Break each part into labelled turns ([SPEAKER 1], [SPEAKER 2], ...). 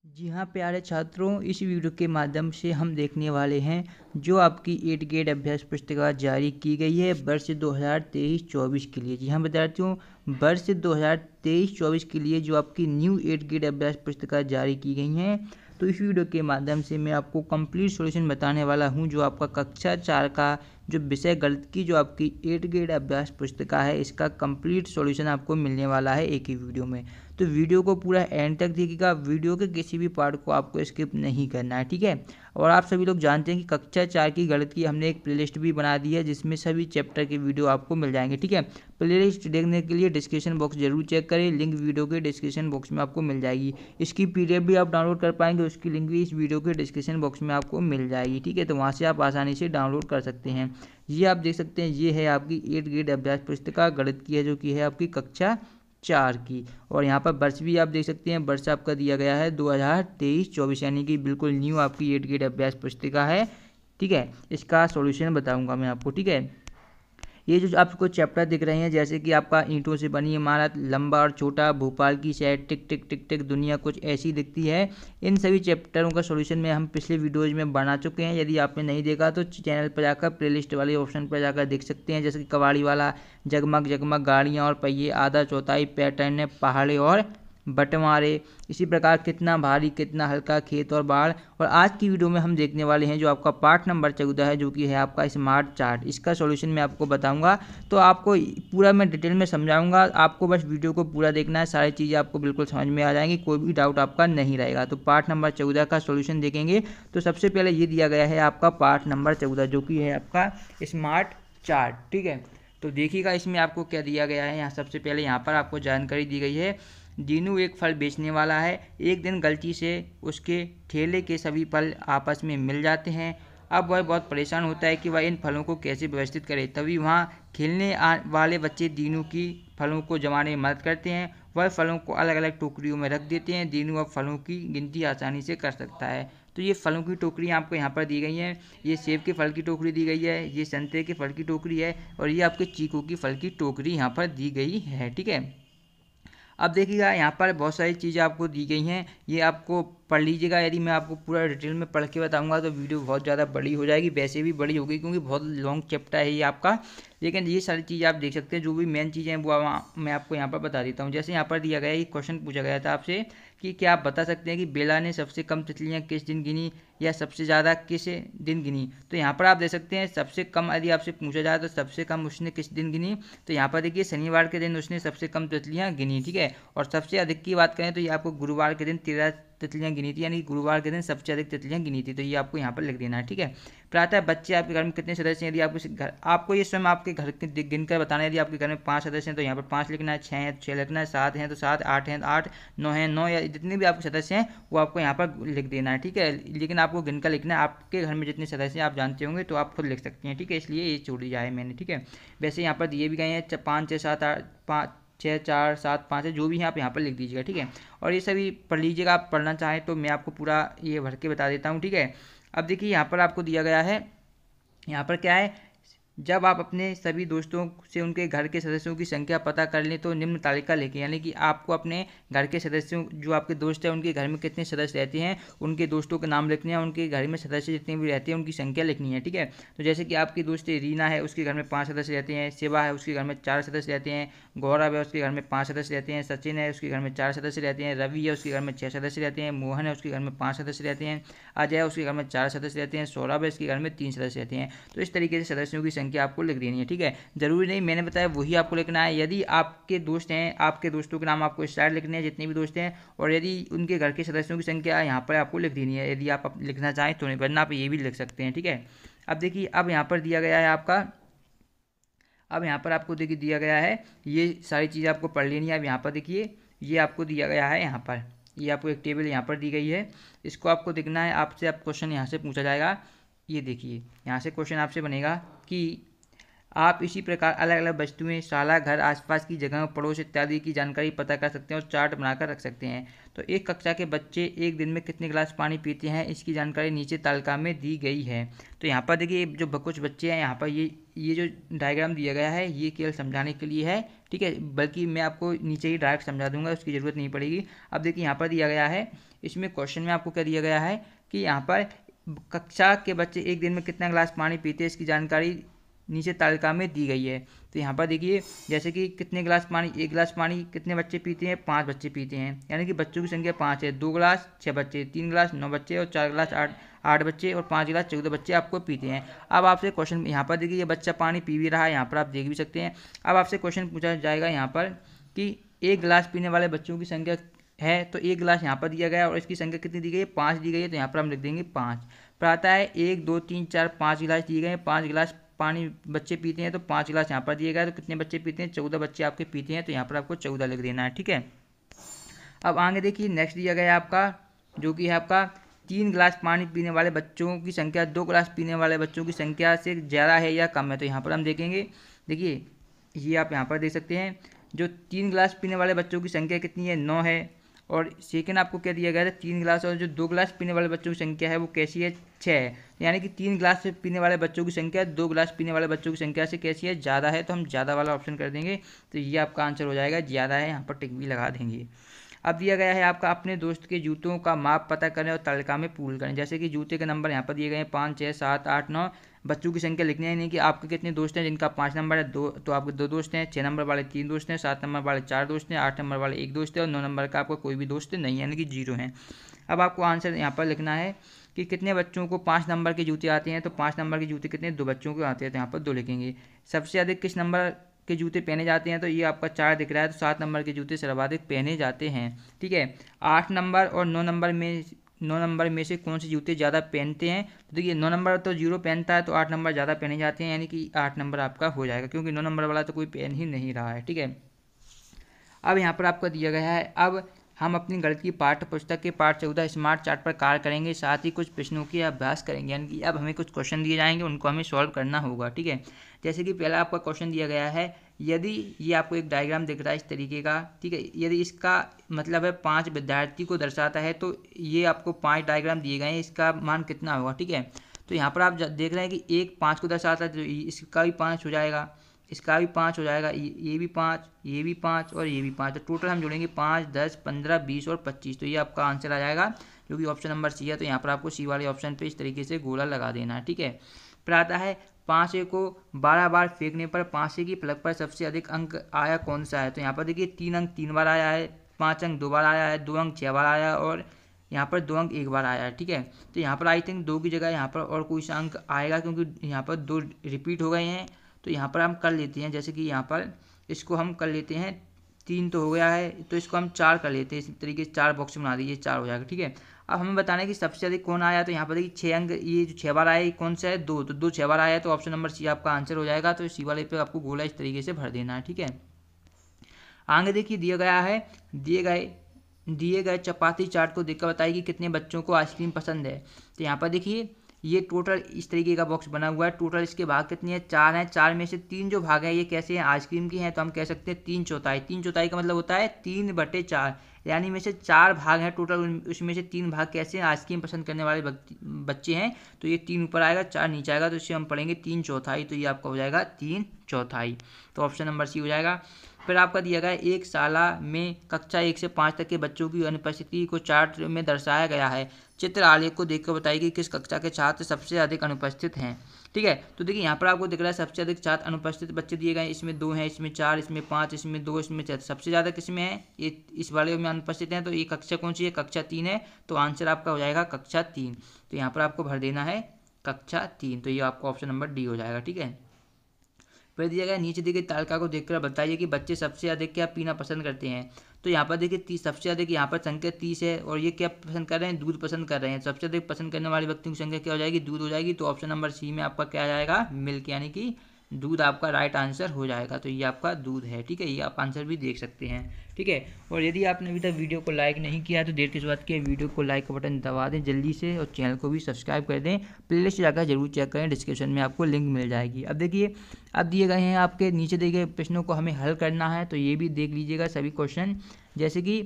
[SPEAKER 1] जी हाँ प्यारे छात्रों, इस वीडियो के माध्यम से हम देखने वाले हैं जो आपकी 8 ग्रेड अभ्यास पुस्तिका जारी की गई है वर्ष 2023-24 के लिए। जी हाँ विद्यार्थियों, वर्ष 2023-24 के लिए जो आपकी न्यू 8 ग्रेड अभ्यास पुस्तिका जारी की गई हैं, तो इस वीडियो के माध्यम से मैं आपको कंप्लीट सॉल्यूशन बताने वाला हूं। जो आपका कक्षा 4 का जो विषय गणित की जो आपकी 8 ग्रेड अभ्यास पुस्तिका है, इसका कंप्लीट सॉल्यूशन आपको मिलने वाला है एक ही वीडियो में। तो वीडियो को पूरा एंड तक देखिएगा, वीडियो के किसी भी पार्ट को आपको स्किप नहीं करना है, ठीक है। और आप सभी लोग जानते हैं कि कक्षा 4 की गणित की हमने एक प्लेलिस्ट भी बना दी है जिसमें सभी चैप्टर के वीडियो आपको मिल जाएंगे, ठीक है। प्लेलिस्ट देखने के लिए डिस्क्रिप्शन बॉक्स जरूर चेक करें, लिंक वीडियो के डिस्क्रिप्शन बॉक्स में आपको मिल जाएगी। इसकी पीडीएफ भी आप डाउनलोड कर पाएंगे, उसकी लिंक भी इस वीडियो के डिस्क्रिप्शन बॉक्स में आपको मिल जाएगी, ठीक है। तो वहाँ से आप आसानी से डाउनलोड कर सकते हैं। ये आप देख सकते हैं, ये है आपकी 8 ग्रेड अभ्यास पुस्तिका गणित की है, जो कि है आपकी कक्षा 4 की। और यहाँ पर वर्ष भी आप देख सकते हैं, वर्ष आपका दिया गया है 2023-24, यानी कि बिल्कुल न्यू आपकी 8 ग्रेड अभ्यास पुस्तिका है, ठीक है। इसका सॉल्यूशन बताऊंगा मैं आपको, ठीक है। ये जो आपको चैप्टर दिख रहे हैं, जैसे कि आपका ईंटों से बनी इमारत, लंबा और छोटा, भोपाल की शहर, टिक टिक टिक टिक, दुनिया कुछ ऐसी दिखती है, इन सभी चैप्टरों का सॉल्यूशन में हम पिछले वीडियोज में बना चुके हैं। यदि आपने नहीं देखा तो चैनल पर जाकर प्लेलिस्ट वाले ऑप्शन पर जाकर देख सकते हैं। जैसे कि कबाड़ी वाला, जगमग जगमग गाड़ियाँ और पहिए, आधा चौथाई, पैटर्न, पहाड़े और बंटवारे, इसी प्रकार कितना भारी कितना हल्का, खेत और बाढ़। और आज की वीडियो में हम देखने वाले हैं जो आपका पार्ट नंबर 14 है, जो कि है आपका स्मार्ट चार्ट। इसका सॉल्यूशन मैं आपको बताऊंगा, तो आपको पूरा मैं डिटेल में समझाऊंगा। आपको बस वीडियो को पूरा देखना है, सारी चीज़ें आपको बिल्कुल समझ में आ जाएंगी, कोई भी डाउट आपका नहीं रहेगा। तो पार्ट नंबर 14 का सॉल्यूशन देखेंगे तो सबसे पहले ये दिया गया है आपका पार्ट नंबर 14, जो कि है आपका स्मार्ट चार्ट, ठीक है। तो देखिएगा इसमें आपको क्या दिया गया है। यहाँ सबसे पहले यहाँ पर आपको जानकारी दी गई है, दीनू एक फल बेचने वाला है। एक दिन गलती से उसके ठेले के सभी फल आपस में मिल जाते हैं। अब वह बहुत परेशान होता है कि वह इन फलों को कैसे व्यवस्थित करे। तभी वहाँ खेलने वाले बच्चे दीनू की फलों को जमाने में मदद करते हैं। वह फलों को अलग अलग टोकरियों में रख देते हैं। दीनू अब फलों की गिनती आसानी से कर सकता है। तो ये फलों की टोकरी आपको यहाँ पर दी गई हैं। ये सेब के फल की टोकरी दी गई है, ये संतरे के फल की टोकरी है, और ये आपके चीकू की फल की टोकरी यहाँ पर दी गई है, ठीक है। अब देखिएगा यहाँ पर बहुत सारी चीज़ें आपको दी गई हैं, ये आपको पढ़ लीजिएगा। यदि मैं आपको पूरा डिटेल में पढ़ के बताऊंगा तो वीडियो बहुत ज़्यादा बड़ी हो जाएगी, वैसे भी बड़ी होगी क्योंकि बहुत लॉन्ग चैप्टर है ये आपका। लेकिन ये सारी चीज़ें आप देख सकते हैं, जो भी मेन चीज़ें हैं वो मैं आपको यहाँ पर बता देता हूँ। जैसे यहाँ पर दिया गया है, ये क्वेश्चन पूछा गया था आपसे कि क्या आप बता सकते हैं कि बेला ने सबसे कम तितलियाँ किस दिन गिनी या सबसे ज़्यादा किस दिन गिनी। तो यहाँ पर आप देख सकते हैं, सबसे कम यदि आपसे पूछा जाए तो सबसे कम उसने किस दिन गिनी, तो यहाँ पर देखिए शनिवार के दिन उसने सबसे कम तितलियाँ गिनी, ठीक है। और सबसे अधिक की बात करें तो ये आपको गुरुवार के दिन 13 तितलियाँ गिनी थी, यानी गुरुवार के दिन सबसे अधिक तितलियाँ गिनी थी। तो ये आपको यहाँ पर लिख देना है, ठीक है। प्रातः बच्चे आपके घर में कितने सदस्य हैं, यदि आपको ये स्वयं आपके घर के गिनकर बताना है। यदि आपके घर में 5 सदस्य हैं तो यहाँ पर 5 लिखना है, 6 हैं तो 6 लिखना है, 7 हैं तो 7, 8 हैं तो 8, 9 हैं 9, या जितने भी आपके सदस्य हैं वो आपको यहाँ पर लिख देना है, ठीक है। लेकिन आपको गिनकर लिखना है, आपके घर में जितने सदस्य हैं आप जानते होंगे तो आप खुद लिख सकते हैं, ठीक है। इसलिए ये छोड़ दिया है मैंने, ठीक है। वैसे यहाँ पर दिए भी गए हैं 5, 6, 7, 8, 5, 6, 4, 7, 5 है, जो भी है आप यहाँ पर लिख दीजिएगा, ठीक है। और ये सभी पढ़ लीजिएगा, आप पढ़ना चाहें तो मैं आपको पूरा ये भर के बता देता हूँ, ठीक है। अब देखिए यहाँ पर आपको दिया गया है, यहाँ पर क्या है, जब आप अपने सभी दोस्तों से उनके घर के सदस्यों की संख्या पता कर लें तो निम्न तालिका लिखें। यानी कि आपको अपने घर के सदस्यों, जो आपके दोस्त हैं उनके घर में कितने सदस्य रहते हैं, उनके दोस्तों के नाम लिखने हैं, उनके घर में सदस्य जितने भी रहते हैं उनकी संख्या लिखनी है, ठीक है। तो जैसे कि आपकी दोस्त रीना है, उसके घर में 5 सदस्य रहते हैं, शिवा है उसके घर में 4 सदस्य रहते हैं, गौरव है उसके घर में 5 सदस्य रहते हैं, सचिन है उसके घर में 4 सदस्य रहते हैं, रवि है उसके घर में 6 सदस्य रहते हैं, मोहन है उसके घर में 5 सदस्य रहते हैं, अजय है उसके घर में 4 सदस्य रहते हैं, सौरभ है इसके घर में 3 सदस्य रहते हैं। तो इस तरीके से सदस्यों की संख्या आपको लिख देनी है, ठीक है। जरूरी नहीं मैंने बताया वही आपको लिखना है। यदि आपके दोस्त हैं, आपके दोस्तों के नाम आपको इस साइड लिखने हैं जितने भी दोस्त हैं, और यदि उनके घर के सदस्यों की संख्या यहाँ पर आपको लिख देनी है। यदि आप लिखना चाहें तो, नहीं वरना आप ये भी लिख सकते हैं, ठीक है। अब देखिए, अब यहाँ पर दिया गया है आपका, अब यहाँ पर आपको देखिए दिया गया है, ये सारी चीज़ें आपको पढ़ लेनी है। अब यहाँ पर देखिए, ये आपको दिया गया है, यहाँ पर ये आपको एक टेबल यहाँ पर दी गई है, इसको आपको देखना है। आपसे क्वेश्चन यहाँ से पूछा जाएगा, ये देखिए यहाँ से क्वेश्चन आपसे बनेगा कि आप इसी प्रकार अलग अलग वस्तुएं, शाला, घर, आसपास की जगह, पड़ोस इत्यादि की जानकारी पता कर सकते हैं और चार्ट बनाकर रख सकते हैं। तो एक कक्षा के बच्चे एक दिन में कितने गिलास पानी पीते हैं, इसकी जानकारी नीचे तालिका में दी गई है। तो यहाँ पर देखिए जो कुछ बच्चे हैं, यहाँ पर ये जो डायग्राम दिया गया है ये केवल समझाने के लिए है, ठीक है, बल्कि मैं आपको नीचे ही डायरेक्ट समझा दूंगा, उसकी ज़रूरत नहीं पड़ेगी। अब देखिए यहाँ पर दिया गया है, इसमें क्वेश्चन में आपको क्या दिया गया है कि यहाँ पर कक्षा के बच्चे एक दिन में कितना गिलास पानी पीते हैं, इसकी जानकारी नीचे तालिका में दी गई है। तो यहाँ पर देखिए जैसे कि कितने गिलास पानी, एक गिलास पानी कितने बच्चे पीते हैं, 5 बच्चे पीते हैं, यानी कि बच्चों की संख्या 5 है। 2 गिलास 6 बच्चे, 3 गिलास 9 बच्चे और 4 गिलास 8 बच्चे और 5 गिलास 14 बच्चे आपको पीते हैं। अब आपसे क्वेश्चन यहाँ पर देखिए ये बच्चा पानी पी भी रहा है, यहाँ पर आप देख भी सकते हैं। अब आपसे क्वेश्चन पूछा जाएगा यहाँ पर कि एक गिलास पीने वाले बच्चों की संख्या है, तो एक गिलास यहाँ पर दिया गया है और इसकी संख्या कितनी दी गई है, 5 दी गई है, तो यहाँ पर हम लिख देंगे 5। फिर आता है 1 2 3 4 5 गिलास दिए गए हैं, 5 गिलास पानी बच्चे पीते हैं, तो 5 गिलास यहाँ पर दिए गए, तो कितने बच्चे पीते हैं, 14 बच्चे आपके पीते हैं, तो यहाँ पर आपको 14 लिख देना है, ठीक है। अब आगे देखिए नेक्स्ट दिया गया है आपका, जो कि है आपका 3 गिलास पानी पीने वाले बच्चों की संख्या 2 गिलास पीने वाले बच्चों की संख्या से ज़्यादा है या कम है। तो यहाँ पर हम देखेंगे, देखिए ये आप यहाँ पर देख सकते हैं, जो 3 गिलास पीने वाले बच्चों की संख्या कितनी है, 9 है। और सेकेंड आपको क्या दिया गया है, 3 गिलास, और जो 2 गिलास पीने वाले बच्चों की संख्या है वो कैसी है, 6 है। यानी कि 3 गिलास पीने वाले बच्चों की संख्या 2 गिलास पीने वाले बच्चों की संख्या से कैसी है, ज़्यादा है, तो हम ज़्यादा वाला ऑप्शन कर देंगे। तो ये आपका आंसर हो जाएगा, ज़्यादा है, यहाँ पर टिक भी लगा देंगे। अब दिया गया है आपका अपने दोस्त के जूतों का माप पता करें और तालिका में पूल करें। जैसे कि जूते के नंबर यहाँ पर दिए गए हैं 5 6 7 8 9, बच्चों की संख्या लिखनी है, नहीं कि आपके कितने दोस्त हैं जिनका 5 नंबर है, 2, तो आपके 2 दोस्त हैं, 6 नंबर वाले 3 दोस्त हैं, 7 नंबर वाले 4 दोस्त हैं, 8 नंबर वाले 1 दोस्त है और 9 नंबर का आपका कोई भी दोस्त नहीं है, यानी कि 0 है। अब आपको आंसर यहाँ पर लिखना है कि कितने बच्चों को 5 नंबर के जूते आते हैं, तो 5 नंबर के जूते कितने, 2 बच्चों को आते हैं, तो यहाँ पर 2 लिखेंगे। सबसे अधिक किस नंबर के जूते पहने जाते हैं, तो ये आपका 4 दिख रहा है, तो 7 नंबर के जूते सर्वाधिक पहने जाते हैं, ठीक है। 8 नंबर और 9 नंबर में से कौन से जूते ज़्यादा पहनते हैं, तो देखिए 9 नंबर तो 0 पहनता है, तो 8 नंबर ज़्यादा पहने जाते हैं, यानी कि 8 नंबर आपका हो जाएगा, क्योंकि 9 नंबर वाला तो कोई पहन ही नहीं रहा है, ठीक है। अब यहाँ पर आपका दिया गया है, अब हम अपनी गणित की पाठ्य पुस्तक के पाठ 14 स्मार्ट चार्ट पर कार्य करेंगे, साथ ही कुछ प्रश्नों की अभ्यास करेंगे, यानी कि अब हमें कुछ क्वेश्चन दिए जाएंगे, उनको हमें सॉल्व करना होगा, ठीक है। जैसे कि पहला आपका क्वेश्चन दिया गया है, यदि ये आपको एक डायग्राम दिख रहा है इस तरीके का, ठीक है, यदि इसका मतलब है 5 विद्यार्थी को दर्शाता है, तो ये आपको 5 डायग्राम दिए गए हैं, इसका मान कितना होगा, ठीक है। तो यहाँ पर आप देख रहे हैं कि एक 5 को दर्शाता है, तो इसका भी 5 हो जाएगा, इसका भी 5 हो जाएगा, ये भी 5, ये भी 5 और ये भी 5, तो टोटल हम जोड़ेंगे 5 10 15 20 और 25, तो ये आपका आंसर आ जाएगा, जो कि ऑप्शन नंबर सी है। तो यहाँ पर आपको सी वाले ऑप्शन पे इस तरीके से गोला लगा देना है, ठीक है। फिर आता है 5 को 12 बार फेंकने पर 5 की फलक पर सबसे अधिक अंक आया कौन सा है। तो यहाँ पर देखिए 3 अंक 3 बार आया है, 5 अंक 2 बार आया है, 2 अंक 6 बार आया है और यहाँ पर 2 अंक 1 बार आया है, ठीक है। तो यहाँ पर आई थिंक 2 की जगह यहाँ पर और कोई सा अंक आएगा, क्योंकि यहाँ पर 2 रिपीट हो गए हैं। तो यहाँ पर हम कर लेते हैं, जैसे कि यहाँ पर इसको हम कर लेते हैं, 3 तो हो गया है, तो इसको हम 4 कर लेते हैं, इस तरीके से 4 बॉक्स बना दीजिए, 4 हो जाएगा, ठीक है। अब हमें बताना है कि सबसे अधिक कौन आया, तो यहाँ पर देखिए 6 अंक, ये जो 6 बार आया है कौन सा है, 2, तो 2 6 बार आया है, तो ऑप्शन नंबर सी आपका आंसर हो जाएगा। तो सी वाले पे आपको गोला इस तरीके से भर देना है, ठीक है। आगे देखिए दिया गया है, दिए गए चपाती चार्ट को देखकर बताइए कि कितने बच्चों को आइसक्रीम पसंद है। तो यहाँ पर देखिए ये टोटल इस तरीके का बॉक्स बना हुआ है, टोटल इसके भाग कितने हैं, 4 हैं, 4 में से 3 जो भाग हैं ये कैसे हैं, आइसक्रीम के हैं, तो हम कह सकते हैं 3/4। 3/4 का मतलब होता है 3/4, यानी में से 4 भाग हैं टोटल, उसमें से 3 भाग कैसे हैं, आइसक्रीम पसंद करने वाले बच्चे हैं, तो ये 3 ऊपर आएगा, 4 नीचे आएगा, तो इससे हम पढ़ेंगे 3/4, तो ये आपका हो जाएगा 3/4, तो ऑप्शन नंबर सी हो जाएगा। फिर आपका दिया गया एक शाला में कक्षा 1 से 5 तक के बच्चों की अनुपस्थिति को चार्ट में दर्शाया गया है। चित्र आलेख को देखकर बताइए कि किस कक्षा के छात्र सबसे अधिक अनुपस्थित हैं, ठीक है। तो देखिए यहाँ पर आपको दिख रहा है सबसे अधिक छात्र अनुपस्थित बच्चे दिए गए हैं, इसमें 2 हैं, इसमें 4, इसमें 5, इसमें 2, इसमें 4, सबसे ज़्यादा किसमें है, ये इस वाले में अनुपस्थित हैं, तो ये कक्षा कौन सी है, कक्षा 3 है, तो आंसर आपका हो जाएगा कक्षा 3। तो यहाँ पर आपको भर देना है कक्षा 3, तो ये आपका ऑप्शन नंबर डी हो जाएगा, ठीक है। फिर दिया गया नीचे दी गई तालिका को देखकर बताइए कि बच्चे सबसे अधिक क्या पीना पसंद करते हैं। तो यहाँ पर देखिए 30, सबसे अधिक यहाँ पर संख्या 30 है और ये क्या पसंद कर रहे हैं, दूध पसंद कर रहे हैं। सबसे अधिक पसंद करने वाले व्यक्तियों की संख्या क्या हो जाएगी, दूध हो जाएगी। तो ऑप्शन नंबर सी में आपका क्या आ जाएगा, मिल्क, यानी कि दूध आपका राइट आंसर हो जाएगा। तो ये आपका दूध है, ठीक है, ये आप आंसर भी देख सकते हैं, ठीक है। और यदि आपने अभी तक वीडियो को लाइक नहीं किया है तो देर किस बात की, वीडियो को लाइक का बटन दबा दें जल्दी से, और चैनल को भी सब्सक्राइब कर दें। प्लेलिस्ट जाकर जरूर चेक करें, डिस्क्रिप्शन में आपको लिंक मिल जाएगी। अब देखिए, अब दिए गए हैं आपके नीचे दिए गए प्रश्नों को हमें हल करना है, तो ये भी देख लीजिएगा सभी क्वेश्चन। जैसे कि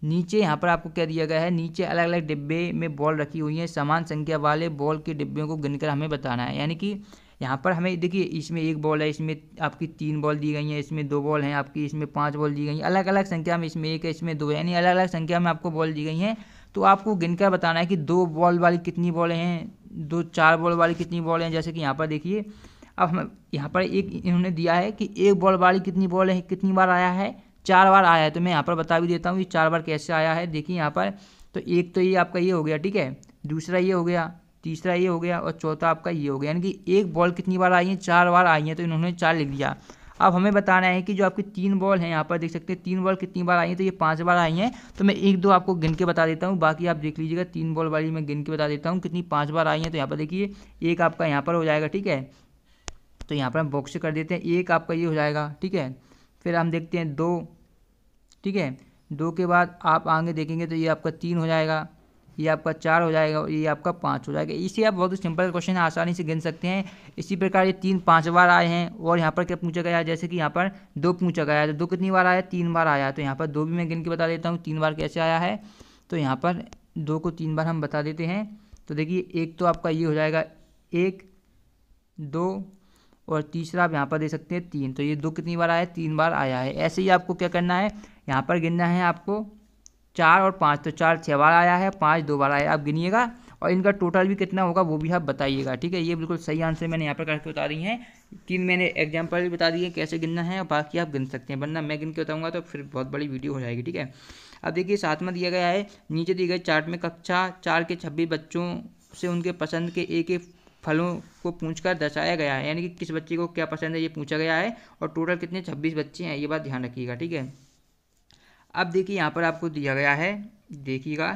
[SPEAKER 1] नीचे यहाँ पर आपको क्या दिया गया है, नीचे अलग अलग डिब्बे में बॉल रखी हुई हैं, समान संख्या वाले बॉल के डिब्बों को गिनकर हमें बताना है। यानी कि यहाँ पर हमें देखिए, इसमें एक बॉल है, इसमें आपकी 3 बॉल दी गई हैं, इसमें 2 बॉल हैं आपकी, इसमें 5 बॉल दी गई हैं, अलग अलग संख्या में, इसमें 1 है, इसमें 2 है, यानी अलग अलग संख्या में आपको बॉल दी गई हैं। तो आपको गिनकर बताना है कि 2 बॉल वाली कितनी बॉलें हैं, 4 बॉल वाली कितनी बॉल हैं। जैसे कि यहाँ पर देखिए, अब हम यहाँ पर एक इन्होंने दिया है कि 1 बॉल वाली कितनी बॉल है, कितनी बार आया है, 4 बार आया है। तो मैं यहाँ पर बता भी देता हूँ कि 4 बार कैसे आया है। देखिए यहाँ पर, तो एक तो ये आपका ये हो गया, ठीक है, दूसरा ये हो गया, तीसरा ये हो गया, और चौथा आपका ये हो गया। यानी कि एक बॉल कितनी बार आई है, 4 बार आई है, तो इन्होंने 4 लिख दिया। अब हमें बताना है कि जो आपकी 3 बॉल हैं, यहाँ पर देख सकते हैं 3 बॉल कितनी बार आई हैं, तो ये 5 बार आई हैं। तो मैं 1 2 आपको गिन के बता देता हूँ, बाकी आप देख लीजिएगा। 3 बॉल वाली मैं गिन के बता देता हूँ कितनी 5 बार आई हैं। तो यहाँ पर देखिए, एक आपका यहाँ पर हो जाएगा, ठीक है, तो यहाँ पर हम बॉक्स से कर देते हैं, एक आपका ये हो जाएगा, ठीक है। फिर हम देखते हैं 2, ठीक है, 2 के बाद आप आगे देखेंगे तो ये आपका 3 हो जाएगा, ये आपका 4 हो जाएगा, और ये आपका 5 हो जाएगा। इसे आप बहुत सिंपल क्वेश्चन है, आसानी से गिन सकते हैं। इसी प्रकार ये 3 5 बार आए हैं। और यहाँ पर क्या पूछा गया है, जैसे कि यहाँ पर 2 पूछा गया है, तो 2 कितनी बार आया, 3 बार आया। तो यहाँ पर 2 भी मैं गिन के बता देता हूँ 3 बार कैसे आया है। तो यहाँ पर 2 को 3 बार हम बता देते हैं। तो देखिए, एक तो आपका ये हो जाएगा 1 2, और तीसरा आप यहाँ पर दे सकते हैं 3। तो ये 2 कितनी बार आया है, 3 बार आया है। ऐसे ही आपको क्या करना है, यहाँ पर गिनना है आपको 4 और 5, तो 4 6 बार आया है, 5 2 बार आया है। आप गिनिएगा और इनका टोटल भी कितना होगा वो भी आप बताइएगा, ठीक है। ये बिल्कुल सही आंसर मैंने यहाँ पर करके बता दी हैं। 3 मैंने एग्जाम्पल भी बता दिए कैसे गिनना है, और बाकी आप गिन सकते हैं, वरना मैं गिन के बताऊँगा तो फिर बहुत बड़ी वीडियो हो जाएगी, ठीक है। अब देखिए, साथ में दिया गया है, नीचे दिए गए चार्ट में कक्षा 4 के 26 बच्चों से उनके पसंद के एक एक फलों को पूछकर दर्शाया गया है। यानी कि किस बच्चे को क्या पसंद है ये पूछा गया है, और टोटल कितने 26 बच्चे हैं, ये बात ध्यान रखिएगा, ठीक है। अब देखिए, यहाँ पर आपको दिया गया है, देखिएगा,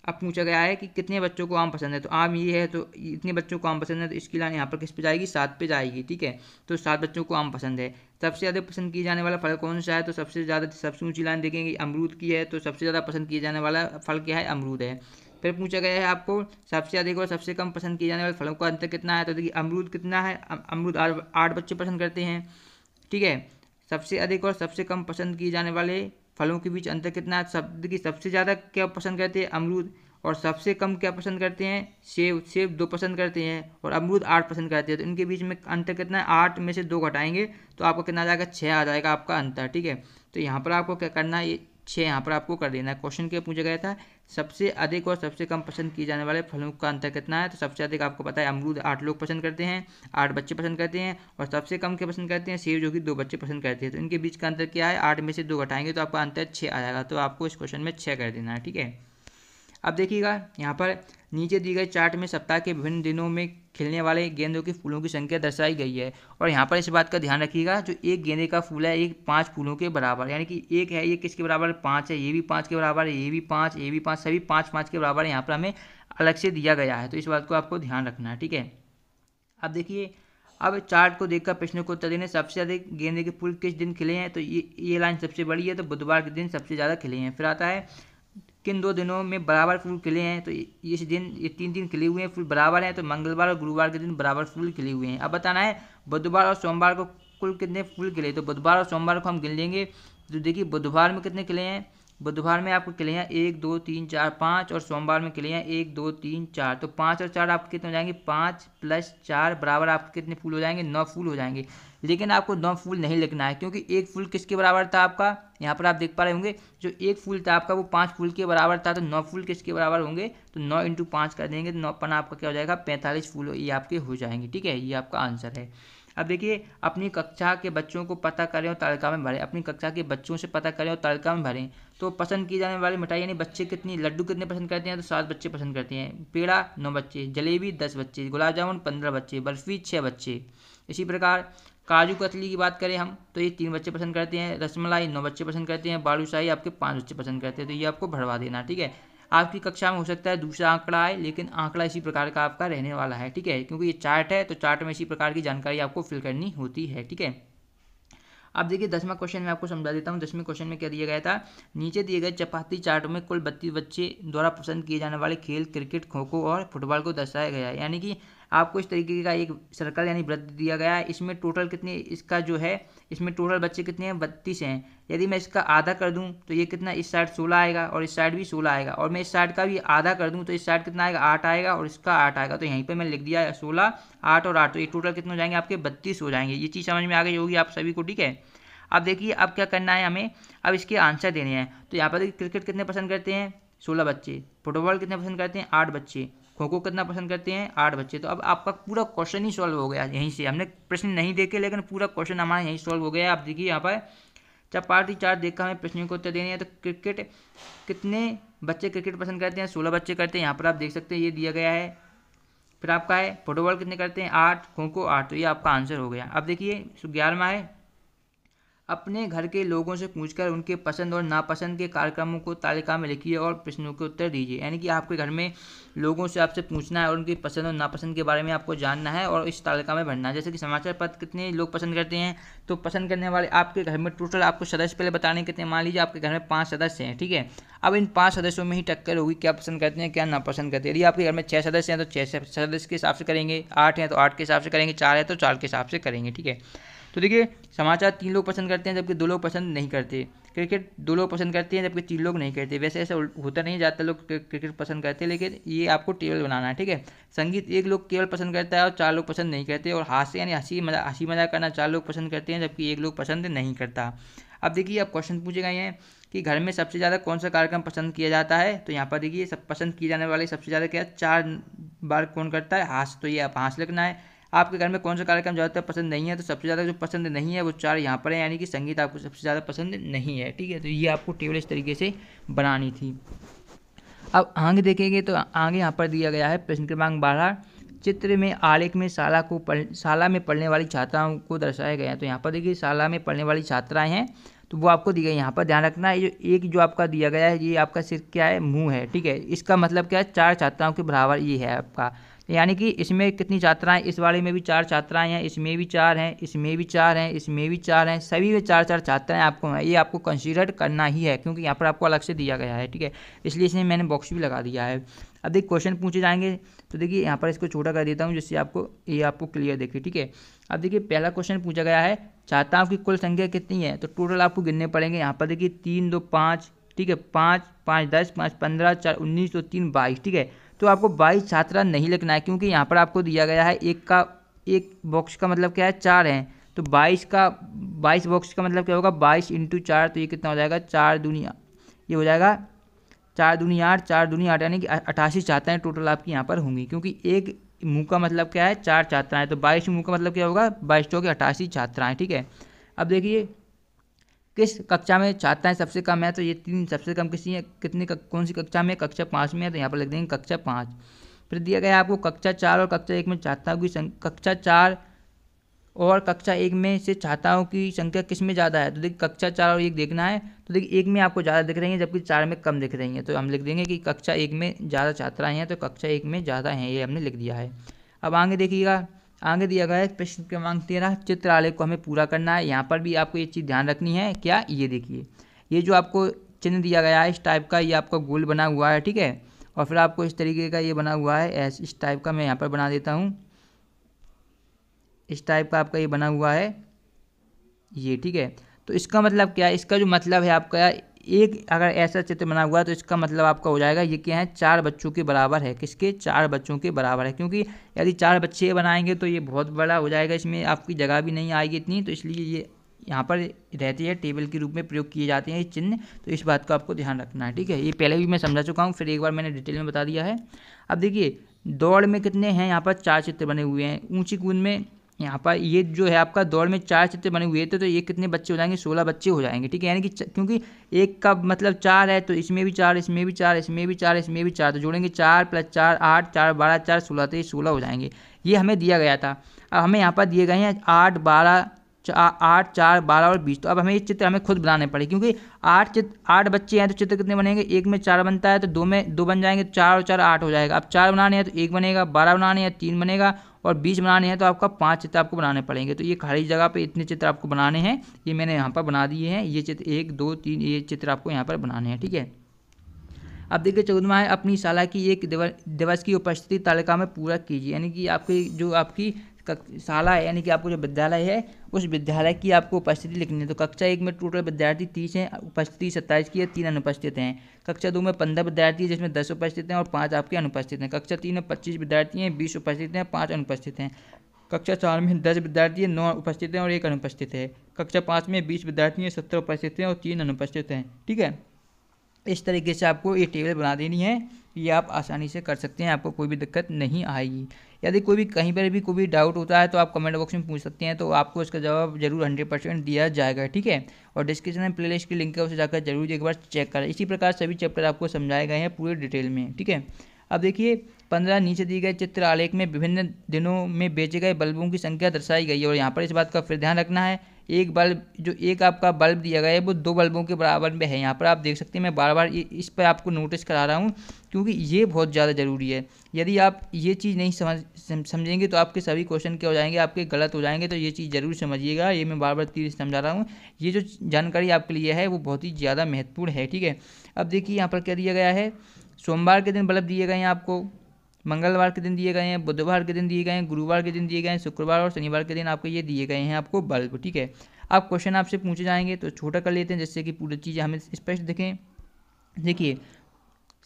[SPEAKER 1] अब पूछा गया है कि कितने बच्चों को आम पसंद है। तो आम ये है, तो इतने बच्चों को आम पसंद है, तो इसकी लाइन यहाँ पर किस पे जाएगी, 7 पे जाएगी, ठीक है। तो 7 बच्चों को आम पसंद है। सबसे ज़्यादा पसंद किया जाने वाला फल कौन सा है, तो सबसे ऊँची लाइन देखेंगे अमरूद की है। तो सबसे ज़्यादा पसंद किया जाने वाला फल क्या है, अमरूद है। फिर पूछा गया है आपको सबसे अधिक और सबसे कम पसंद किए जाने वाले फलों का अंतर कितना है। तो देखिए, अमरूद कितना है, अमरूद 8 बच्चे पसंद करते हैं, ठीक है। सबसे अधिक और सबसे कम पसंद किए जाने वाले फलों के बीच अंतर कितना है। देखिए, सबसे ज़्यादा क्या पसंद करते हैं, अमरूद, और सबसे कम क्या पसंद करते हैं, सेब। सेब 2 पसंद करते हैं, और अमरूद 8 पसंद करते हैं। तो इनके बीच में अंतर कितना है, 8 में से 2 घटाएंगे तो आपको कितना आ जाएगा, 6 आ जाएगा आपका अंतर, ठीक है। तो यहाँ पर आपको क्या करना है, ये 6 यहाँ पर आपको कर देना है। क्वेश्चन क्या पूछा गया था, सबसे अधिक और सबसे कम पसंद किए जाने वाले फलों का अंतर कितना है। तो सबसे अधिक आपको पता है अमरूद 8 लोग पसंद करते हैं, 8 बच्चे पसंद करते हैं, और सबसे कम क्या पसंद करते हैं, सेब, जो कि 2 बच्चे पसंद करते हैं। तो इनके बीच का अंतर क्या है, 8 में से 2 घटाएंगे तो आपका अंतर 6 आ जाएगा। तो आपको इस क्वेश्चन में 6 कर देना है, ठीक है। अब देखिएगा, यहाँ पर नीचे दी गई चार्ट में सप्ताह के विभिन्न दिनों में खिलने वाले गेंदों के फूलों की संख्या दर्शाई गई है। और यहाँ पर इस बात का ध्यान रखिएगा, जो एक गेंदे का फूल है, एक 5 फूलों के बराबर, यानी कि एक है, ये किसके बराबर है, 5 है, ये भी 5 के बराबर है, ये भी 5, ये भी 5, सभी 5 5 के बराबर है। यहाँ पर हमें अलग से दिया गया है, तो इस बात को आपको ध्यान रखना है, ठीक है। अब देखिए, अब चार्ट को देखकर प्रश्न को उत्तर देने, सबसे अधिक गेंदे के फूल किस दिन खिले हैं। तो ये लाइन सबसे बड़ी है, तो बुधवार के दिन सबसे ज़्यादा खिले हैं। फिर आता है, किन 2 दिनों में बराबर फूल खिले हैं। तो इस दिन ये 3 दिन खिले हुए हैं, फूल बराबर हैं। तो मंगलवार और गुरुवार के दिन बराबर फूल खिले हुए हैं। अब बताना है, बुधवार और सोमवार को कुल कितने फूल खिले। तो बुधवार और सोमवार को हम गिन लेंगे। तो देखिए, बुधवार में कितने खिले हैं, बुधवार में आपको खिले हैं 1 2 3 4 5, और सोमवार में खिले हैं 1 2 3 4। तो 5 और 4 आपके कितने हो जाएंगे, 5 + 4 बराबर आपके कितने फूल हो जाएंगे, 9 फूल हो जाएंगे। लेकिन आपको 9 फूल नहीं लिखना है, क्योंकि एक फूल किसके बराबर था आपका, यहाँ पर आप देख पा रहे होंगे, जो एक फूल था आपका वो 5 फूल के बराबर था। तो 9 फूल किसके बराबर होंगे, तो 9 × 5 कर देंगे, तो 9 पना आपका क्या हो जाएगा, 45 फूल ये आपके हो जाएंगे, ठीक है। ये आपका आंसर है। अब देखिए, अपनी कक्षा के बच्चों को पता करें और तालिका में भरें। अपनी कक्षा के बच्चों से पता करें और तालिका में भरें। तो पसंद की जाने वाली मिठाई, यानी बच्चे कितनी, लड्डू कितने पसंद करते हैं। तो 7 बच्चे पसंद करते हैं। पेड़ा 9 बच्चे, जलेबी 10 बच्चे, गुलाब जामुन 15 बच्चे, बर्फ़ी 6 बच्चे। इसी प्रकार काजू कतली की बात करें हम, तो ये 3 बच्चे पसंद करते हैं। रसमलाई 9 बच्चे पसंद करते हैं। बालूशाही आपके 5 बच्चे पसंद करते हैं। तो ये आपको भरवा देना, ठीक है। आपकी कक्षा में हो सकता है दूसरा आंकड़ा आए, लेकिन आंकड़ा इसी प्रकार का आपका रहने वाला है, ठीक है, क्योंकि ये चार्ट है तो चार्ट में इसी प्रकार की जानकारी आपको फिल करनी होती है, ठीक है। अब देखिए 10वां क्वेश्चन मैं आपको समझा देता हूँ। 10वें क्वेश्चन में क्या दिया गया था, नीचे दिए गए चपाती चार्ट में कुल 32 बच्चे द्वारा पसंद किए जाने वाले खेल क्रिकेट, खो खो और फुटबॉल को दर्शाया गया है। यानी कि आपको इस तरीके का एक सर्कल यानी वृत्त दिया गया है। इसमें टोटल कितने, इसका जो है इसमें टोटल बच्चे कितने हैं, 32 हैं। यदि मैं इसका आधा कर दूं तो ये कितना, इस साइड 16 आएगा और इस साइड भी 16 आएगा, और मैं इस साइड का भी आधा कर दूं तो इस साइड कितना आएगा, 8 आएगा और इसका 8 आएगा। तो यहीं पे मैं लिख दिया 16, 8 और 8, तो ये टोटल कितने हो जाएंगे आपके 32 हो जाएंगे। ये चीज़ समझ में आ गई होगी आप सभी को, ठीक है। अब देखिए अब क्या करना है हमें, अब इसके आंसर देने हैं। तो यहाँ पर देखिए क्रिकेट कितने पसंद करते हैं, 16 बच्चे, फुटबॉल कितने पसंद करते हैं, 8 बच्चे, खो खो कितना पसंद करते हैं, 8 बच्चे। तो अब आपका पूरा क्वेश्चन ही सॉल्व हो गया यहीं से। हमने प्रश्न नहीं देखे लेकिन पूरा क्वेश्चन हमारा यहीं सॉल्व हो गया। आप देखिए यहाँ पर चपाटी चार्ट देखा हमें प्रश्नों को उत्तर देने हैं। तो क्रिकेट कितने बच्चे क्रिकेट पसंद करते हैं, 16 बच्चे करते हैं, यहाँ पर आप देख सकते हैं ये दिया गया है। फिर आपका है फुटबॉल कितने करते हैं, 8, खो खो 8, तो ये आपका आंसर हो गया। अब देखिए 11वां है, अपने घर के लोगों से पूछकर उनके पसंद और नापसंद के कार्यक्रमों को तालिका में लिखिए और प्रश्नों के उत्तर दीजिए। यानी कि आपके घर में लोगों से आपसे पूछना है और उनकी पसंद और नापसंद के बारे में आपको जानना है और इस तालिका में भरना है। जैसे कि समाचार पत्र कितने लोग पसंद करते हैं, तो पसंद करने वाले आपके घर में टोटल आपको सदस्य पहले बताने कितने, मान लीजिए आपके घर में 5 सदस्य हैं, ठीक है। अब इन 5 सदस्यों में ही टक्कर होगी, क्या पसंद करते हैं क्या नापसंद करते हैं। यदि आपके घर में 6 सदस्य हैं तो 6 सदस्य के हिसाब से करेंगे, 8 हैं तो 8 के हिसाब से करेंगे, 4 है तो 4 के हिसाब से करेंगे, ठीक है। तो देखिए समाचार 3 लोग पसंद करते हैं जबकि 2 लोग पसंद नहीं करते। क्रिकेट 2 लोग पसंद करते हैं जबकि 3 लोग नहीं करते। वैसे ऐसा होता नहीं, ज़्यादातर लोग क्रिकेट पसंद करते हैं, लेकिन ये आपको टेबल बनाना है, ठीक है। संगीत 1 लोग केवल पसंद करता है और 4 लोग पसंद नहीं करते। और हास्य यानी हंसी मजाक करना 4 लोग पसंद करते हैं जबकि 1 लोग पसंद नहीं करता। अब देखिए अब क्वेश्चन पूछे गए हैं कि घर में सबसे ज़्यादा कौन सा कार्यक्रम पसंद किया जाता है। तो यहाँ पर देखिए सब पसंद किए जाने वाले सबसे ज़्यादा क्या 4 बार कौन करता है, हास्य, तो ये आप हास्य लिखना है। आपके घर में कौन सा कार्यक्रम ज़्यादातर पसंद नहीं है, तो सबसे ज़्यादा जो पसंद नहीं है वो 4 यहाँ पर है, यानी कि संगीत आपको सबसे ज़्यादा पसंद नहीं है, ठीक है। तो ये आपको टेबल इस तरीके से बनानी थी। अब आगे देखेंगे तो आगे यहाँ पर दिया गया है प्रश्न क्रमांक 12, चित्र में आलेख में शाला में पढ़ने वाली छात्राओं को दर्शाया गया है। तो यहाँ पर देखिए शाला में पढ़ने वाली छात्राएँ हैं तो वो आपको दी गई। यहाँ पर ध्यान रखना है एक जो आपका दिया गया है ये आपका सिर्फ क्या है, मुँह है, ठीक है। इसका मतलब क्या है, 4 छात्राओं के बराबर ये है आपका, यानी कि इसमें कितनी छात्राएं, इस वाले में भी 4 छात्राएं हैं, इसमें भी 4 हैं, इसमें भी 4 हैं, इसमें भी 4 हैं, सभी में 4 छात्राएं आपको हैं। ये आपको कंसीडर करना ही है क्योंकि यहाँ पर आपको अलग से दिया गया है, ठीक है, इसलिए इसमें मैंने बॉक्स भी लगा दिया है। अब देखिए क्वेश्चन पूछे जाएंगे तो देखिए यहाँ पर इसको छोटा कर देता हूँ जिससे आपको क्लियर दिखे, ठीक है। अब देखिए पहला क्वेश्चन पूछा गया है छात्राओं की कुल संख्या कितनी है, तो टोटल आपको गिनने पड़ेंगे। यहाँ पर देखिए 3, 2, 5, ठीक है, 5, 5, 10, 5, 15, 4, 19, तो 3, 22, ठीक है। तो आपको 22 छात्रा नहीं लिखना है क्योंकि यहाँ पर आपको दिया गया है एक बॉक्स का मतलब क्या है 4 हैं, तो 22 बॉक्स का मतलब क्या होगा 22 × 4, तो ये कितना हो जाएगा 4 दूनी, ये हो जाएगा 4 दूनी 8, 4 दूनी 8, यानी कि 88 छात्राएँ टोटल आपकी यहाँ पर होंगी। क्योंकि एक मुँह का मतलब क्या है 4 छात्राएँ, तो 22 मुँह का मतलब क्या होगा 22 तो 88 छात्राएँ, ठीक है। अब देखिए किस कक्षा में छात्राएं सबसे कम है, तो ये 3 सबसे कम किसी है, कौन सी कक्षा में, कक्षा 5 में है, तो यहाँ पर लिख देंगे कक्षा 5। फिर दिया गया है आपको कक्षा 4 और कक्षा 1 में छात्राओं की कक्षा 4 और कक्षा 1 में से छात्राओं की संख्या किस में ज़्यादा है, तो देखिए कक्षा 4 और 1 देखना है। तो देखिए 1 में आपको ज़्यादा दिख रही है जबकि 4 में कम दिख रही हैं, तो हम लिख देंगे कि कक्षा 1 में ज़्यादा छात्राएँ हैं तो कक्षा 1 में ज़्यादा हैं, ये हमने लिख दिया है। अब आगे देखिएगा, आगे दिया गया है प्रश्न क्रमांक 13, चित्र आलेख को हमें पूरा करना है। यहाँ पर भी आपको ये चीज़ ध्यान रखनी है, क्या, ये देखिए ये जो आपको चिन्ह दिया गया है इस टाइप का, ये आपका गोल बना हुआ है, ठीक है, और फिर आपको इस तरीके का ये बना हुआ है इस टाइप का, मैं यहाँ पर बना देता हूँ, इस टाइप का आपका ये बना हुआ है ये, ठीक है। तो इसका मतलब क्या है, इसका जो मतलब है आपका एक अगर ऐसा चित्र बना हुआ है तो इसका मतलब आपका हो जाएगा ये क्या है 4 बच्चों के बराबर है, किसके 4 बच्चों के बराबर है। क्योंकि यदि 4 बच्चे बनाएंगे तो ये बहुत बड़ा हो जाएगा, इसमें आपकी जगह भी नहीं आएगी इतनी, तो इसलिए ये यहाँ पर रहती है, टेबल के रूप में प्रयोग किए जाते हैं ये चिन्ह, तो इस बात का आपको ध्यान रखना है, ठीक है। ये पहले भी मैं समझा चुका हूँ, फिर एक बार मैंने डिटेल में बता दिया है। अब देखिए दौड़ में कितने हैं, यहाँ पर 4 चित्र बने हुए हैं। ऊँची कूद में यहाँ पर ये जो है आपका दौड़ में 4 चित्र बने हुए थे, तो ये कितने बच्चे हो जाएंगे 16 बच्चे हो जाएंगे, ठीक है। यानी कि क्योंकि एक का मतलब 4 है तो इसमें भी 4, इसमें भी 4, इसमें भी 4, इसमें भी 4, तो जोड़ेंगे 4 + 4 8, 4 12 4 16, तो ये 16 हो जाएंगे। ये हमें दिया गया था। अब हमें यहाँ पर दिए गए हैं 8, 12 8, 4, 12 और 20। तो अब हमें ये चित्र हमें खुद बनाने पड़े, क्योंकि 8 बच्चे हैं तो चित्र कितने बनेंगे, एक में 4 बनता है तो 2 में 2 बन जाएंगे, 4 और 4 8 हो जाएगा। अब 4 बनाने हैं तो 1 बनेगा, 12 बनाने हैं 3 बनेगा, और 20 बनाने हैं तो आपका 5 चित्र आपको बनाने पड़ेंगे। तो ये खाली जगह पे इतने चित्र आपको बनाने हैं, ये मैंने यहाँ पर बना दिए हैं। ये चित्र 1, 2, 3 ये चित्र आपको यहाँ पर बनाने हैं, ठीक है। अब देखिए 14वां है, अपनी शाला की एक दिवस की उपस्थिति तालिका में पूरा कीजिए। यानी कि आपकी जो आपकी शाला है, यानी कि आपको जो विद्यालय है उस विद्यालय की आपको उपस्थिति लिखनी है। तो कक्षा 1 में टोटल विद्यार्थी 30 हैं, उपस्थिति 27 की है, 3 अनुपस्थित हैं। कक्षा 2 में 15 विद्यार्थी है, जिसमें 10 उपस्थित हैं और 5 आपके अनुपस्थित हैं। कक्षा 3 में 25 विद्यार्थी हैं, 20 उपस्थित हैं, 5 अनुपस्थित हैं। कक्षा 4 में 10 विद्यार्थी हैं, 9 उपस्थित हैं और 1 अनुपस्थित है। कक्षा 5 में 20 विद्यार्थी हैं, 17 उपस्थित हैं और 3 अनुपस्थित हैं, ठीक है। इस तरीके से आपको ये टेबल बना देनी है, ये आप आसानी से कर सकते हैं, आपको कोई भी दिक्कत नहीं आएगी। यदि कोई भी कहीं पर भी कोई भी डाउट होता है तो आप कमेंट बॉक्स में पूछ सकते हैं, तो आपको उसका जवाब जरूर 100% दिया जाएगा, ठीक है। और डिस्क्रिप्शन में प्लेलिस्ट की लिंक है, उसे जाकर जरूर एक बार चेक करें। इसी प्रकार सभी चैप्टर आपको समझाए गए हैं पूरे डिटेल में, ठीक है। अब देखिए 15 नीचे दिए गए चित्र आलेख में विभिन्न दिनों में बेचे गए बल्बों की संख्या दर्शाई गई है। और यहाँ पर इस बात का फिर ध्यान रखना है, एक बल्ब जो एक आपका बल्ब दिया गया है वो 2 बल्बों के बराबर में है। यहाँ पर आप देख सकते हैं, मैं बार बार इस पर आपको नोटिस करा रहा हूँ क्योंकि ये बहुत ज़्यादा ज़रूरी है। यदि आप ये चीज़ नहीं समझेंगे तो आपके सभी क्वेश्चन क्या हो जाएंगे, आपके गलत हो जाएंगे। तो ये चीज़ ज़रूर समझिएगा, ये मैं बार बार समझा रहा हूँ। ये जो जानकारी आपके लिए है वो बहुत ही ज़्यादा महत्वपूर्ण है, ठीक है। अब देखिए यहाँ पर क्या दिया गया है, सोमवार के दिन बल्ब दिए गए हैं आपको, मंगलवार के दिन दिए गए हैं, बुधवार के दिन दिए गए हैं, गुरुवार के दिन दिए गए हैं, शुक्रवार और शनिवार के दिन आपको ये दिए गए हैं आपको बल्ब, ठीक है। आप क्वेश्चन आपसे पूछे जाएंगे तो छोटा कर लेते हैं जिससे कि पूरी चीज़ें हमें स्पष्ट दिखें। देखिए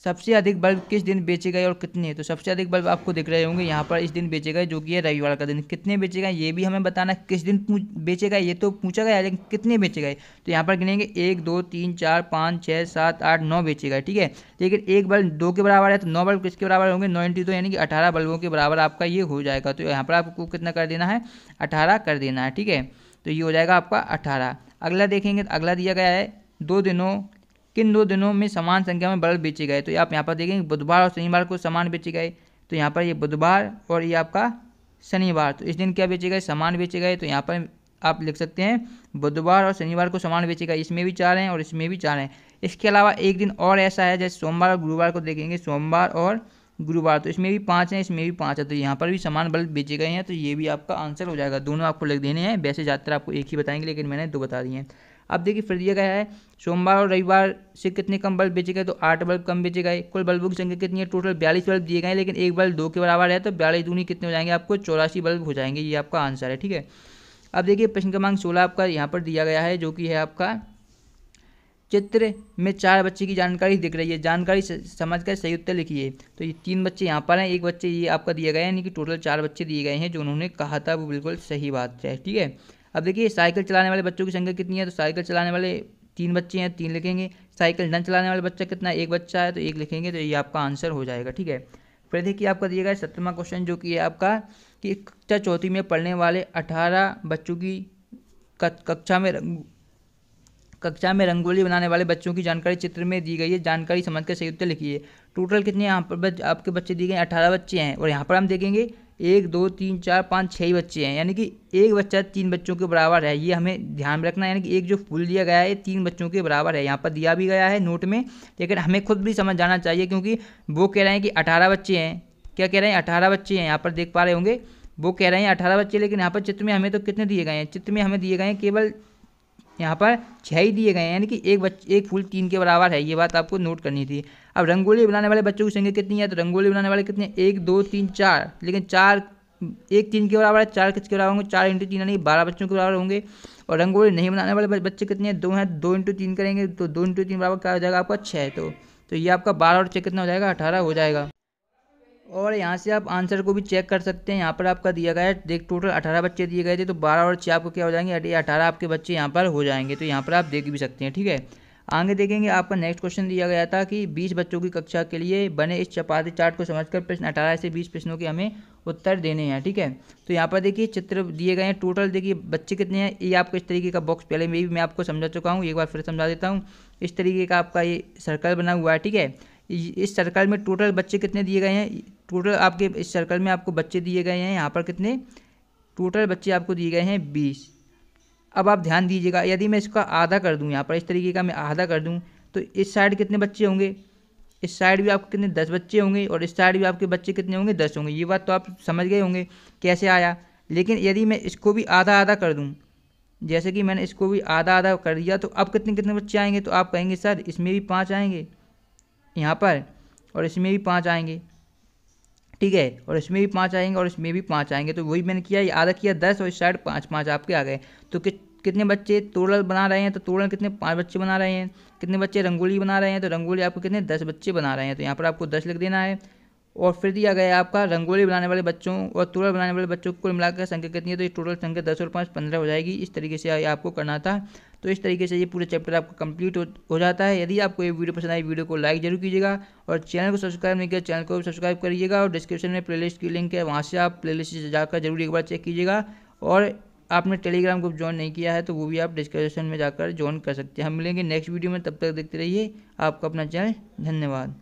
[SPEAKER 1] सबसे अधिक बल्ब किस दिन बेचे गए और कितने, तो सबसे अधिक बल्ब आपको दिख रहे होंगे यहाँ पर इस दिन बेचे गए, जो कि है रविवार का दिन। कितने बेचे गए ये भी हमें बताना, किस दिन बेचे गए ये तो पूछा गया, लेकिन कितने बेचे गए तो यहाँ पर गिनेंगे 1, 2, 3, 4, 5, 6, 7, 8, 9 बेचे गए, ठीक है। लेकिन एक बल्ब 2 के बराबर है तो 9 बल्ब किसके बराबर होंगे, 9 × 2 यानी कि 18 बल्बों के बराबर आपका ये हो जाएगा। तो यहाँ पर आपको कितना कर देना है, 18 कर देना है, ठीक है। तो ये हो जाएगा आपका 18। अगला देखेंगे, अगला दिया गया है किन 2 दिनों में समान संख्या में बल्ब बेचे गए। तो आप यहाँ पर देखेंगे बुधवार और शनिवार को समान बेचे गए। तो यहाँ पर ये बुधवार और ये आपका शनिवार, तो इस दिन क्या बेचे गए, समान बेचे गए। तो यहाँ पर आप लिख सकते हैं बुधवार और शनिवार को समान बेचे गए, इसमें भी 4 हैं और इसमें भी 4 हैं। इसके अलावा एक दिन और ऐसा है, जैसे सोमवार और गुरुवार को देखेंगे, सोमवार और गुरुवार, तो इसमें भी 5 हैं, इसमें भी 5 है। तो यहाँ पर भी समान बल्ब बेचे गए हैं, तो ये भी आपका आंसर हो जाएगा। दोनों आपको लिख देने हैं, वैसे ज़्यादातर आपको एक ही बताएंगे, लेकिन मैंने 2 बता दिए हैं। अब देखिए फिर दिया गया है सोमवार और रविवार से कितने कम बल्ब बेचे गए, तो 8 बल्ब कम बेचे गए। कुल बल्बों की संख्या कितनी है, टोटल 42 बल्ब दिए गए, लेकिन एक बल्ब 2 के बराबर है, तो 42 दूनी कितने हो जाएंगे आपको, 84 बल्ब हो जाएंगे। ये आपका आंसर है, ठीक है। अब देखिए प्रश्न क्रमांक 16 आपका यहाँ पर दिया गया है, जो कि है आपका चित्र में 4 बच्चे की जानकारी दिख रही है, जानकारी समझकर सही उत्तर लिखिए। तो ये 3 बच्चे यहाँ पर हैं, एक बच्चे ये आपका दिया गया है, यानी कि टोटल 4 बच्चे दिए गए हैं। जो उन्होंने कहा था वो बिल्कुल सही बात है, ठीक है। अब देखिए साइकिल चलाने वाले बच्चों की संख्या कितनी है, तो साइकिल चलाने वाले 3 बच्चे हैं, 3 लिखेंगे। साइकिल न चलाने वाला बच्चा कितना है, 1 बच्चा है, तो 1 लिखेंगे। तो ये आपका आंसर हो जाएगा, ठीक है। फिर देखिए आपका दिया गया 17वां क्वेश्चन, जो कि है आपका कि कक्षा 4 में पढ़ने वाले 18 बच्चों की कक्षा में रंगोली बनाने वाले बच्चों की जानकारी चित्र में दी गई है, जानकारी समझकर सही उत्तर लिखिए। टोटल कितने यहाँ पर आपके बच्चे दिए गए, 18 बच्चे हैं। और यहाँ पर हम देखेंगे 1, 2, 3, 4, 5, 6 बच्चे हैं, यानी कि एक बच्चा 3 बच्चों के बराबर है। ये हमें ध्यान में रखना है, यानी कि एक जो फूल दिया गया है 3 बच्चों के बराबर है। यहाँ पर दिया भी गया है नोट में, लेकिन हमें खुद भी समझ जाना चाहिए, क्योंकि वो कह रहे हैं कि 18 बच्चे हैं। क्या कह रहे हैं, 18 बच्चे हैं, यहाँ पर देख पा रहे होंगे। वो कह रहे हैं 18 बच्चे, लेकिन यहाँ पर चित्र में हमें तो कितने दिए गए हैं, चित्र में हमें दिए गए हैं केवल यहाँ पर 6 ही दिए गए हैं, यानी कि एक फूल 3 के बराबर है। ये बात आपको नोट करनी थी। अब रंगोली बनाने वाले बच्चों की संख्या कितनी है, तो रंगोली बनाने वाले कितने, 1, 2, 3, 4, लेकिन 4 1 3 के बराबर है, 4 किसके बराबर होंगे, 4 × 3 यानी 12 बच्चों के बराबर होंगे। और रंगोली नहीं बनाने वाले बच्चे कितने हैं, 2 हैं, 2 × 3 करेंगे तो 2 × 3 बराबर क्या हो जाएगा आपका 6। तो ये आपका 12 और 6 कितना हो जाएगा, 18 हो जाएगा। और यहाँ से आप आंसर को भी चेक कर सकते हैं। यहाँ पर आपका दिया गया है, देख टोटल 18 बच्चे दिए गए थे, तो 12 और 6 आपको क्या हो जाएंगे, 18 आपके बच्चे यहाँ पर हो जाएंगे। तो यहाँ पर आप देख भी सकते हैं, ठीक है। आगे देखेंगे आपका नेक्स्ट क्वेश्चन दिया गया था कि 20 बच्चों की कक्षा के लिए बने इस चपाती चार्ट को समझकर प्रश्न 18 से 20 प्रश्नों के हमें उत्तर देने हैं, ठीक है। तो यहाँ पर देखिए चित्र दिए गए हैं, टोटल देखिए बच्चे कितने हैं। ये आपको इस तरीके का बॉक्स पहले में भी मैं आपको समझा चुका हूँ, एक बार फिर समझा देता हूँ। इस तरीके का आपका ये सर्कल बना हुआ है, ठीक है। इस सर्कल में टोटल बच्चे कितने दिए गए हैं, टोटल आपके इस सर्कल में आपको बच्चे दिए गए हैं यहाँ पर कितने, टोटल बच्चे आपको दिए गए हैं 20, अब आप ध्यान दीजिएगा, यदि मैं इसका आधा कर दूं, यहाँ पर इस तरीके का मैं आधा कर दूं, तो इस साइड कितने बच्चे होंगे, इस साइड भी आपके कितने 10 बच्चे होंगे और इस साइड भी आपके बच्चे कितने होंगे 10 होंगे। ये बात तो आप समझ गए होंगे कैसे आया। लेकिन यदि मैं इसको भी आधा आधा कर दूं, जैसे कि मैंने इसको भी आधा आधा कर दिया, तो अब कितने कितने बच्चे आएंगे, तो आप कहेंगे सर इसमें भी 5 आएंगे यहाँ पर, और इसमें भी 5 आएंगे, ठीक है, और इसमें भी 5 आएंगे और इसमें भी 5 आएंगे। तो वही मैंने किया, ये आधा किया 10 और इस साइड 5 5 आपके आ गए। तो कितने बच्चे टोटल बना रहे हैं, तो टोटल कितने 5 बच्चे बना रहे हैं। कितने बच्चे रंगोली बना रहे हैं, तो रंगोली आपको कितने 10 बच्चे बना रहे हैं, तो यहाँ पर आपको 10 लिख देना है। और फिर दिया गया है आपका रंगोली बनाने वाले बच्चों और टोटल बनाने वाले बच्चों को कुल मिलाकर संख्या कितनी है, तो ये टोटल संख्या 10 और 5 15 हो जाएगी। इस तरीके से आपको करना था। तो इस तरीके से ये पूरा चैप्टर आपका कंप्लीट हो जाता है। यदि आपको ये वीडियो पसंद आई, वीडियो को लाइक जरूर कीजिएगा और चैनल को सब्सक्राइब नहीं किया, चैनल को सब्सक्राइब करिएगा। और डिस्क्रिप्शन में प्लेलिस्ट की लिंक है, वहाँ से आप प्लेलिस्ट से जाकर जरूर एक बार चेक कीजिएगा। और आपने टेलीग्राम ग्रुप ज्वाइन नहीं किया है तो वो भी आप डिस्क्रिप्शन में जाकर ज्वाइन कर सकते हैं। हम मिलेंगे नेक्स्ट वीडियो में, तब तक देखते रहिए आपका अपना चैनल। धन्यवाद।